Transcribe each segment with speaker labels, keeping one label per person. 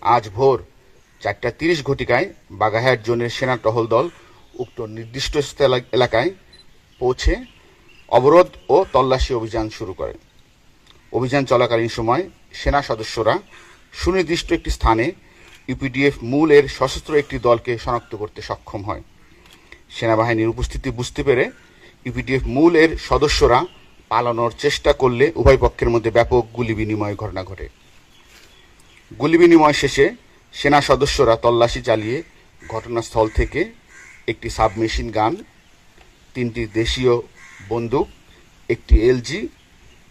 Speaker 1: আজ ভোর 4:30 ঘটিকায় বাগাহাট জোনের সেনা টহল দল উক্ত নির্দিষ্ট এলাকায় পৌঁছে অবরোধ ও তল্লাশি অভিযান শুরু করে। অভিযান চলাকালীন সময় সেনা সদস্যরা সুনির্দিষ্ট একটি স্থানে ইউপিডিএফ মূল এর সশস্ত্র একটি দলকে শনাক্ত করতে সক্ষম হয়। সেনাবাহিনীর উপস্থিতি বুঝতে পেরে ইউপিডিএফ মূল এর সদস্যরা পালানোর চেষ্টা করলে উভয় পক্ষের মধ্যে ব্যাপক গুলি বিনিময় ঘটনা ঘটে। গুলি বিনিময় শেষে সেনা সদস্যরা তল্লাশি চালিয়ে ঘটনাস্থল থেকে একটি সাবমেশিন গান, 3টি দেশীয় বন্দুক, একটি এলজি,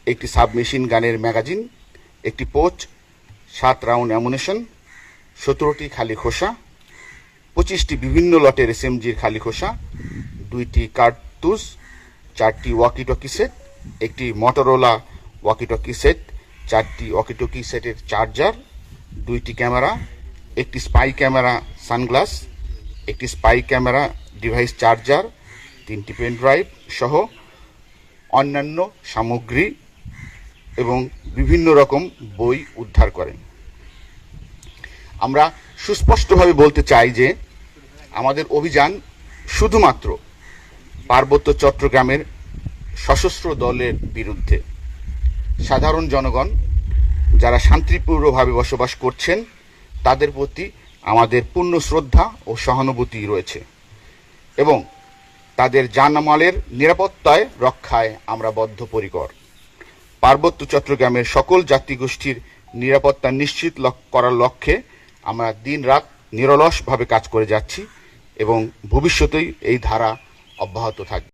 Speaker 1: একটি সাবমেশিন গানের ম্যাগাজিন, একটি পোচ, 7 রাউন্ড অ্যামুনেশন, 17টি খালি খোসা, 25টি বিভিন্ন লটের এসএমজির খালি খোসা, 2টি কার্তুজ, 4টি ওয়াকিটকি সেট, একটি মটোরোলা ওয়াকিটকি সেট, 4টি ওয়াকিটকি সেটের চার্জার, 2টি ক্যামেরা, একটি স্পাই ক্যামেরা সানগ্লাস, একটি স্পাই ক্যামেরা ডিভাইস চার্জার, 3টি পেন ড্রাইভ সহ অন্যান্য সামগ্রী এবং বিভিন্ন রকম বই উদ্ধার করেন। আমরা সুস্পষ্টভাবে বলতে চাই যে আমাদের অভিযান শুধুমাত্র পার্বত্য চট্টগ্রামের সশস্ত্র দলের বিরুদ্ধে। সাধারণ জনগণ যারা শান্তিপূর্ণভাবে বসবাস করছেন তাদের প্রতি আমাদের পূর্ণ শ্রদ্ধা ও সহানুভূতি রয়েছে এবং তাদের জানমালের নিরাপত্তায় রক্ষায় আমরা বদ্ধপরিকর। পার্বত্য চট্টগ্রামের সকল জাতিগোষ্ঠীর নিরাপত্তা নিশ্চিত করার লক্ষ্যে আমরা দিনরাত নিরলসভাবে কাজ করে যাচ্ছি এবং ভবিষ্যতেই এই ধারা অব্যাহত থাকবে।